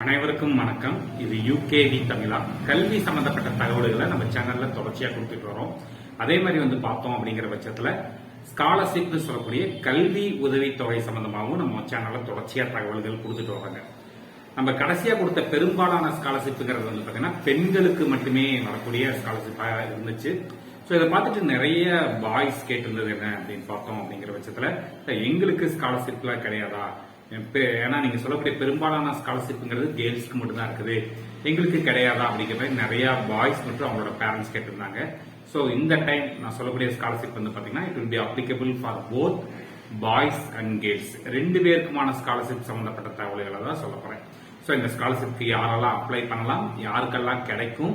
அனைவருக்கும் வணக்கம். இது யூகேவி தமிழா. கல்வி சம்பந்தப்பட்ட தகவல்களை நம்ம சேனல்ல தொடர்ச்சியா கொடுத்துட்டு வரோம். அதே மாதிரி பார்த்தோம் அப்படிங்கிற பட்சத்துல ஸ்காலர்ஷிப்னு சொல்லக்கூடிய கல்வி உதவித்தொகை சம்பந்தமாகவும் நம்ம சேனல்ல தொடர்ச்சியா தகவல்கள் கொடுத்துட்டு வராங்க. நம்ம கடைசியா கொடுத்த பெரும்பாலான ஸ்காலர்ஷிப்ங்கிறது பாத்தீங்கன்னா பெண்களுக்கு மட்டுமே வரக்கூடிய ஸ்காலர்ஷிப்பா இருந்துச்சு. ஸோ இதை பார்த்துட்டு நிறைய பாய்ஸ் கேட்டிருந்தது என்ன அப்படின்னு பார்த்தோம் அப்படிங்கிற பட்சத்துல எங்களுக்கு ஸ்காலர்ஷிப்லாம் கிடையாதா, ஏன்னா நீங்க சொல்லக்கூடிய பெரும்பாலான ஸ்காலர்ஷிப்ங்கிறது கேர்ள்ஸ்க்கு மட்டும் தான் இருக்குது, எங்களுக்கு கிடையாதா அப்படிங்கிற மாதிரி நிறைய பாய்ஸ் மற்றும் அவங்களோட பேரண்ட்ஸ் கேட்டிருந்தாங்க. ஸோ இந்த டைம் நான் சொல்லக்கூடிய ஸ்காலர்ஷிப் பாத்தீங்கன்னா it will be applicable for both boys and girls. ரெண்டு பேருக்குமான ஸ்காலர்ஷிப் சம்பந்தப்பட்ட தகவல்களை தான் சொல்ல போறேன். ஸோ இந்த ஸ்காலர்ஷிப்க்கு யாரெல்லாம் அப்ளை பண்ணலாம், யாருக்கெல்லாம் கிடைக்கும்,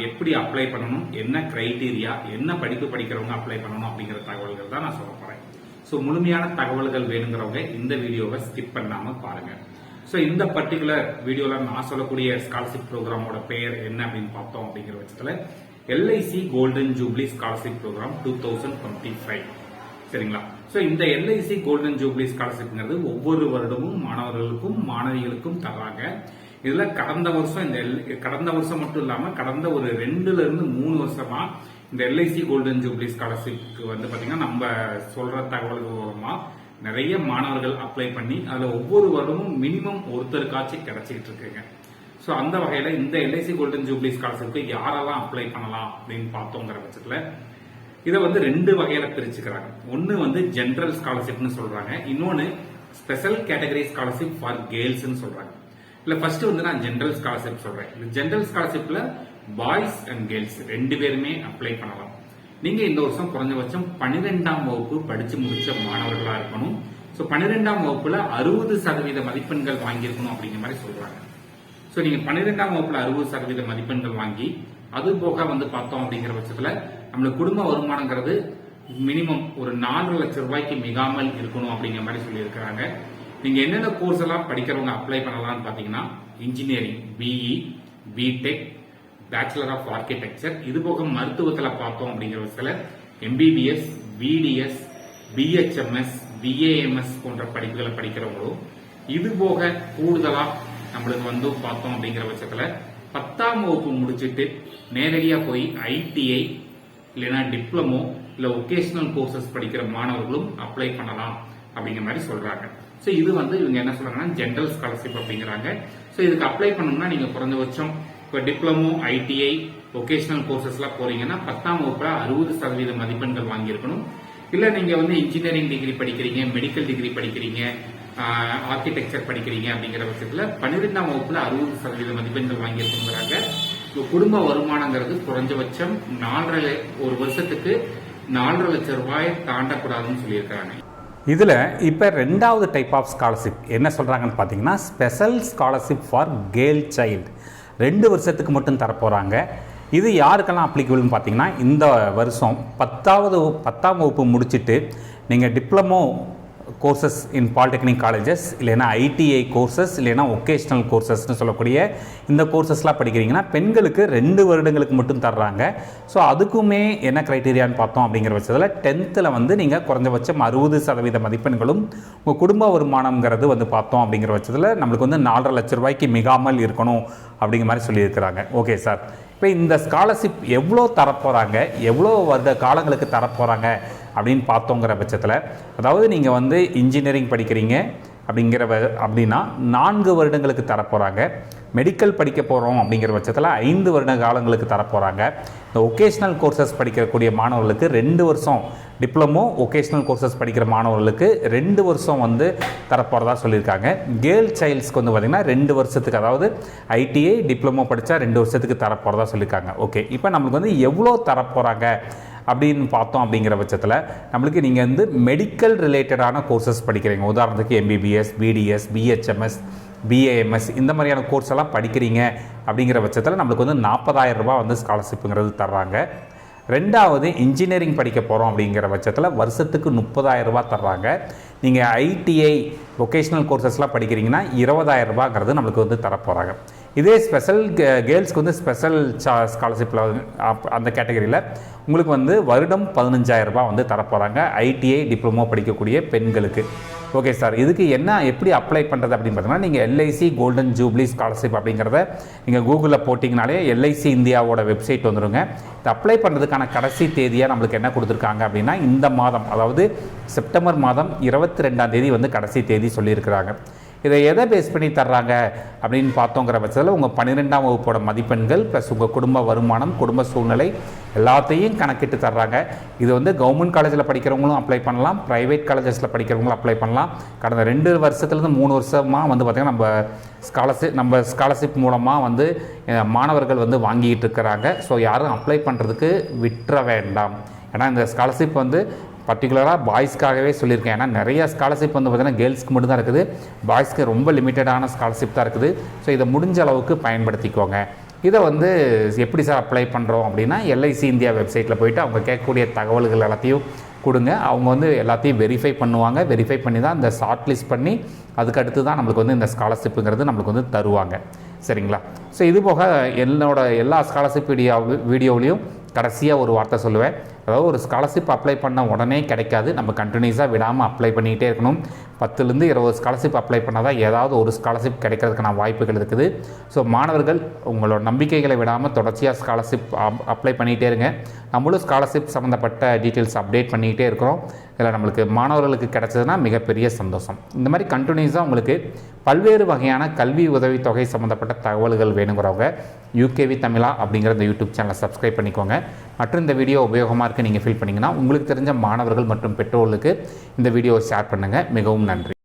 எப்படி அப்ளை பண்ணணும், என்ன கிரைடீரியா, என்ன படிப்பு படிக்கிறவங்க அப்ளை பண்ணணும் அப்படிங்கிற தகவல்கள் தான் நான் சொல்ல போறேன். ஸோ முழுமையான தகவல்கள் வேணுங்கிறவங்க இந்த வீடியோவை ஸ்கிப் பண்ணாம பாருங்க. ஸோ இந்த பர்டிகுலர் வீடியோல நான் சொல்லக்கூடிய ஸ்காலர்ஷிப் ப்ரோக்ராமோட பெயர் என்ன அப்படின்னு பார்த்தோம் அப்படிங்கிற பட்சத்துல LIC golden jubilee scholarship program 2025. சரிங்களா? ஸோ இந்த எல்ஐசி கோல்டன் ஜூப்ளி ஸ்காலர்ஷிப்ங்கிறது ஒவ்வொரு வருடமும் மாணவர்களுக்கும் மாணவிகளுக்கும் தர்றாங்க. இதுல கடந்த வருஷம் மட்டும் இல்லாம கடந்த ஒரு 2 to 3 வருஷமா இந்த எல்ஐசி கோல்டன் ஜூப்ளி ஸ்காலர்ஷிப்க்கு பாத்தீங்கன்னா நம்ம சொல்ற தகவல்கள் மூலமா நிறைய மாணவர்கள் அப்ளை பண்ணி அதுல ஒவ்வொரு வருடமும் மினிமம் ஒருத்தருக்காச்சும் கிடைச்சிட்டு இருக்குங்க. ஸோ அந்த வகையில இந்த எல்ஐசி கோல்டன் ஜூப்ளி ஸ்காலர்ஷிப்க்கு யாரெல்லாம் அப்ளை பண்ணலாம் அப்படின்னு பார்த்தோங்கிற பட்சத்துல இதை 2 வகையில பிரிச்சுக்கிறாங்க. ஒன்னு ஜெனரல் ஸ்காலர்ஷிப்னு சொல்றாங்க, இன்னொன்னு special category scholarship for girls சொல்றாங்க. இல்ல ஃபர்ஸ்ட் நான் ஜெனரல் ஸ்காலர்ஷிப் சொல்றேன். இந்த ஜெனரல் ஸ்காலர்ஷிப்ல பாய்ஸ் அண்ட் கேர்ள்ஸ் 2 பேருமே அப்ளை பண்ணலாம். நீங்க இந்த வருஷம் குறைஞ்சபட்சம் 12ஆம் வகுப்பு படிச்சு முடிச்ச மாணவர்களா இருக்கணும். ஸோ 12ஆம் வகுப்புல 60% மதிப்பெண்கள் வாங்கியிருக்கணும் அப்படிங்கிற மாதிரி சொல்றாங்க. ஸோ நீங்க 12ஆம் வகுப்புல 60% மதிப்பெண்கள் வாங்கி அது போக பார்த்தோம் அப்படிங்கிற பட்சத்துல நம்மளுக்கு குடும்ப வருமானங்கிறது மினிமம் ஒரு 4 லட்சம் ரூபாய்க்கு மிகாமல் இருக்கணும் அப்படிங்கிற மாதிரி சொல்லி இருக்கிறாங்க. நீங்க என்னென்ன கோர்ஸ் எல்லாம் படிக்கிறவங்க அப்ளை பண்ணலாம்னு பாத்தீங்கன்னா engineering, BE, BTech, bachelor of architecture, இது போக மருத்துவத்துல பார்த்தோம் அப்படிங்கிற பட்சத்துல எம்பிபிஎஸ், பிடிஎஸ், பிஹெச்எம்எஸ், பிஏஎம்எஸ் போன்ற படிப்புகளை படிக்கிறவங்களும், இது போக கூடுதலா நம்மளுக்கு பார்த்தோம் அப்படிங்கிற பட்சத்துல 10ஆம் வகுப்பு முடிச்சுட்டு நேரடியா போய் ஐடிஐ இல்லைன்னா டிப்ளமோ இல்ல ஒகேஷனல் கோர்சஸ் படிக்கிற மாணவர்களும் அப்ளை பண்ணலாம் அப்படிங்கிற மாதிரி சொல்றாங்க. ஸோ இது இவங்க என்ன சொல்றாங்கன்னா ஜெனரல் ஸ்காலர்ஷிப் அப்படிங்கிறாங்க. ஸோ இதுக்கு அப்ளை பண்ணணும்னா நீங்க குறைஞ்சபட்சம் இப்போ டிப்ளமோ, ஐடிஐ, ஒகேஷனல் கோர்சஸ் எல்லாம் போறீங்கன்னா 10ஆம் வகுப்புல 60% மதிப்பெண்கள் வாங்கியிருக்கணும். இல்ல நீங்க இன்ஜினியரிங் டிகிரி படிக்கிறீங்க, மெடிக்கல் டிகிரி படிக்கிறீங்க, ஆர்கிடெக்சர் படிக்கிறீங்க அப்படிங்கிற பட்சத்துல 12ஆம் வகுப்புல 60% மதிப்பெண்கள் வாங்கியிருக்குங்கிறாங்க. குடும்ப வருமானங்கிறது குறைஞ்சபட்சம் ஒரு வருஷத்துக்கு 4.5 லட்சம் ரூபாயை தாண்டக்கூடாதுன்னு சொல்லியிருக்காங்க. இதில் இப்போ 2வது டைப் ஆஃப் ஸ்காலர்ஷிப் என்ன சொல்கிறாங்கன்னு பார்த்தீங்கன்னா special scholarship for girl child. 2 வருஷத்துக்கு மட்டும் தரப்போகிறாங்க. இது யாருக்கெல்லாம் அப்ளிகபிள்னு பார்த்தீங்கன்னா இந்த வருஷம் 10ஆம் வகுப்பு முடிச்சுட்டு நீங்கள் டிப்ளமோ கோர்சஸ் இன் பாலிடெக்னிக் காலேஜஸ் இல்லைன்னா ஐடிஐ கோர்சஸ் இல்லைன்னா ஒகேஷ்னல் கோர்சஸ்ன்னு சொல்லக்கூடிய இந்த கோர்சஸ்லாம் படிக்கிறீங்கன்னா பெண்களுக்கு 2 வருடங்களுக்கு மட்டும் தர்றாங்க. ஸோ அதுக்குமே என்ன க்ரைட்டீரியான்னு பார்த்தோம் அப்படிங்கிற பட்சத்தில் 10th நீங்கள் குறைஞ்சபட்சம் 60% மதிப்பெண்களும் உங்கள் குடும்ப வருமானங்கிறது பார்த்தோம் அப்படிங்கிற பட்சத்தில் நம்மளுக்கு 4.5 லட்சம் ரூபாய்க்கு மிகாமல் இருக்கணும் அப்படிங்கிற மாதிரி சொல்லியிருக்கிறாங்க. ஓகே சார், இப்போ இந்த ஸ்காலர்ஷிப் எவ்வளோ தரப்போகிறாங்க, எவ்வளோ வருட காலங்களுக்கு தரப்போகிறாங்க அப்படின்னு பார்த்தோங்கிற பட்சத்தில், அதாவது நீங்கள் இன்ஜினியரிங் படிக்கிறீங்க அப்படின்னா 4 வருடங்களுக்கு தரப்போகிறாங்க. மெடிக்கல் படிக்க போகிறோம் அப்படிங்கிற பட்சத்தில் 5 வருட காலங்களுக்கு தரப்போகிறாங்க. இந்த ஒகேஷ்னல் கோர்சஸ் படிக்கக்கூடிய மாணவர்களுக்கு 2 வருஷம், டிப்ளமோ ஒகேஷ்னல் கோர்சஸ் படிக்கிற மாணவர்களுக்கு 2 வருஷம் தரப்போகிறதா சொல்லியிருக்காங்க. கேர்ள் சைல்ட்ஸ்க்கு பார்த்திங்கன்னா 2 வருஷத்துக்கு, அதாவது ஐடிஐ டிப்ளமோ படித்தா 2 வருஷத்துக்கு தரப்போகிறதா சொல்லியிருக்காங்க. ஓகே, இப்போ நம்மளுக்கு எவ்வளோ தரப்போகிறாங்க அப்படின்னு பார்த்தோம் அப்படிங்கிற பட்சத்தில் நம்மளுக்கு நீங்கள் மெடிக்கல் ரிலேட்டடான கோர்சஸ் படிக்கிறீங்க, உதாரணத்துக்கு எம்பிபிஎஸ், பிடிஎஸ், பிஹெச்எம்எஸ், பிஏஎம்எஸ் இந்த மாதிரியான கோர்ஸ் எல்லாம் படிக்கிறீங்க அப்படிங்கிற பட்சத்தில் நம்மளுக்கு 40,000 ரூபாய் ஸ்காலர்ஷிப்புங்கிறது தர்றாங்க. 2வது இன்ஜினியரிங் படிக்க போகிறோம் அப்படிங்கிற பட்சத்தில் வருஷத்துக்கு 30,000 ரூபாய் தர்றாங்க. நீங்கள் ஐடிஐ ஒகேஷ்னல் கோர்சஸ்லாம் படிக்கிறீங்கன்னா 20,000 ரூபாய்ங்கிறது நம்மளுக்கு தரப்போகிறாங்க. இதே ஸ்பெஷல் கேர்ள்ஸ்க்கு ஸ்பெஷல் ஸ்காலர்ஷிப்பில் அந்த கேட்டகரியில் உங்களுக்கு வருடம் 15,000 ரூபாய் தரப்போகிறாங்க ஐடிஐ டிப்ளமோ படிக்கக்கூடிய பெண்களுக்கு. ஓகே சார், இதுக்கு எப்படி அப்ளை பண்ணுறது அப்படின்னு பார்த்தீங்கன்னா, நீங்கள் எல்ஐசி கோல்டன் ஜூப்ளி ஸ்காலர்ஷிப் அப்படிங்கிறத நீங்கள் கூகுளில் போட்டிங்கனாலே எல்ஐசி இந்தியாவோட வெப்சைட் வந்துடுங்க. இது அப்ளை பண்ணுறதுக்கான கடைசி தேதியாக நம்மளுக்கு என்ன கொடுத்துருக்காங்க அப்படின்னா, இந்த மாதம், அதாவது செப்டம்பர் மாதம் 22ஆம் தேதி வந்து கடைசி தேதி சொல்லியிருக்கிறாங்க. இதை எதை பேஸ் பண்ணி தர்றாங்க அப்படின்னு பார்த்தோங்கிற பட்சத்தில் உங்கள் 12ஆம் வகுப்போட மதிப்பெண்கள் ப்ளஸ் உங்கள் குடும்ப வருமானம், குடும்ப சூழ்நிலை எல்லாத்தையும் கணக்கிட்டு தர்றாங்க. இது வந்து கவர்மெண்ட் காலேஜில் படிக்கிறவங்களும் அப்ளை பண்ணலாம், ப்ரைவேட் காலேஜஸில் படிக்கிறவங்களும் அப்ளை பண்ணலாம். கடந்த 2 வருஷத்துலேருந்து 3 வருஷமாக வந்து பார்த்திங்கன்னா நம்ம ஸ்காலர்ஷிப் மூலமாக வந்து மாணவர்கள் வந்து வாங்கிட்டு இருக்கிறாங்க. ஸோ யாரும் அப்ளை பண்ணுறதுக்கு விட்டுற வேண்டாம். ஏன்னா இந்த ஸ்காலர்ஷிப் வந்து பர்டிகுலராக பாய்ஸ்க்காகவே சொல்லியிருக்கேன். ஏன்னா நிறைய ஸ்காலர்ஷிப் வந்து பார்த்திங்கன்னா கேர்ள்ஸ்க்கு மட்டும் தான் இருக்குது, பாய்ஸ்க்கு ரொம்ப லிமிட்டடான ஸ்காலர்ஷிப் தான் இருக்குது. ஸோ இதை முடிஞ்ச அளவுக்கு பயன்படுத்திக்கோங்க. இதை வந்து எப்படி சார் அப்ளை பண்ணுறோம் அப்படின்னா, எல்ஐசி இந்தியா வெப்சைட்டில் போய்ட்டு அவங்க கேட்கக்கூடிய தகவல்கள் எல்லாத்தையும் கொடுங்க. அவங்க வந்து எல்லாத்தையும் வெரிஃபை பண்ணுவாங்க. வெரிஃபை பண்ணி தான் இந்த ஷார்ட் லிஸ்ட் பண்ணி அதுக்கு அடுத்து தான் நம்மளுக்கு வந்து இந்த ஸ்காலர்ஷிப்புங்கிறது நம்மளுக்கு வந்து தருவாங்க. சரிங்களா? ஸோ இது போக எல்லா ஸ்காலர்ஷிப் வீடியோவிலையும் கடைசியாக ஒரு வார்த்தை சொல்லுவேன். அதாவது ஒரு ஸ்காலர்ஷிப் அப்ளை பண்ண உடனே கிடைக்காது. நம்ம கண்டினியூஸாக விடாமல் அப்ளை பண்ணிகிட்டே இருக்கணும். 10லேருந்து 20 ஸ்காலர்ஷிப் அப்ளை பண்ணால் தான் ஏதாவது ஒரு ஸ்காலர்ஷிப் கிடைக்கிறதுக்கான வாய்ப்புகள் இருக்குது. ஸோ மாணவர்கள் உங்களோட நம்பிக்கைகளை விடாமல் தொடர்ச்சியாக ஸ்காலர்ஷிப் அப்ளை பண்ணிகிட்டே இருங்க. நம்மளும் ஸ்காலர்ஷிப் சம்மந்தப்பட்ட டீட்டெயில்ஸ் அப்டேட் பண்ணிக்கிட்டே இருக்கிறோம். இதில் நம்மளுக்கு மாணவர்களுக்கு கிடைச்சதுன்னா மிகப்பெரிய சந்தோஷம். இந்த மாதிரி கண்டினியூஸாக உங்களுக்கு பல்வேறு வகையான கல்வி உதவித்தொகை சம்மந்தப்பட்ட தகவல்கள் வேணுங்கிறவங்க யூகேவி தமிழா அப்படிங்கிற இந்த யூடியூப் சேனலை சப்ஸ்கிரைப் பண்ணிக்கோங்க. மற்றும் இந்த வீடியோ உபயோகமாக இருக்குது நீங்கள் ஃபீல் பண்ணிங்கன்னா உங்களுக்கு தெரிஞ்ச மாணவர்கள் மற்றும் பெற்றோர்களுக்கு இந்த வீடியோவை ஷேர் பண்ணுங்கள். மிகவும் நன்றி.